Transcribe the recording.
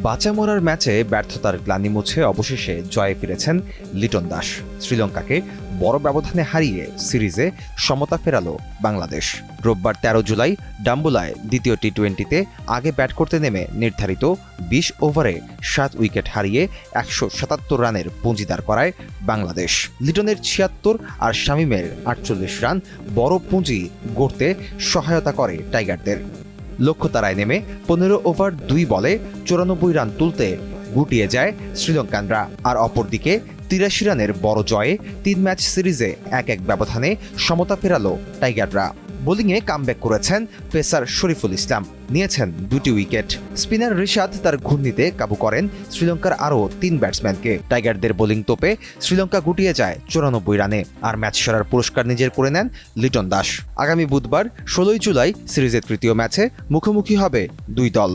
বাঁচা মরার ম্যাচে ব্যর্থতার গ্লানি মুছে অবশেষে জয়ে ফিরেছেন লিটন দাস। শ্রীলঙ্কাকে বড় ব্যবধানে হারিয়ে সিরিজে সমতা ফেরালো বাংলাদেশ। রোববার ১৩ জুলাই ডাম্বুলায় দ্বিতীয় টি-20তে আগে ব্যাট করতে নেমে নির্ধারিত ২০ ওভারে ৭ উইকেট হারিয়ে ১৭৭ রানের পুঁজিদার করায় বাংলাদেশ। লিটনের ৭৬ আর শামীমের ৪৮ রান বড় পুঁজি গড়তে সহায়তা করে টাইগারদের। লক্ষ্যতারায় নেমে ১৫ ওভার ২ বলে ৯৪ রান তুলতে গুটিয়ে যায় শ্রীলঙ্কানরা। আর অপরদিকে ৮৩ রানের বড় জয়ে ৩ ম্যাচ সিরিজে ১-১ ব্যবধানে সমতা ফেরালো টাইগাররা। বোলিংয়ে কামব্যাক করেছেন পেসার শরীফুল ইসলাম, নিয়েছেন ২টি উইকেট। স্পিনার রিশাদ তার ঘূর্ণিতে কাবু করেন শ্রীলঙ্কার আরও ৩ ব্যাটসম্যানকে। টাইগারদের বোলিং তোপে শ্রীলঙ্কা গুটিয়ে যায় ৯৪ রানে। আর ম্যাচ সেরার পুরস্কার নিজের করে নেন লিটন দাস। আগামী বুধবার ১৬ জুলাই সিরিজের তৃতীয় ম্যাচে মুখোমুখি হবে দুই দল।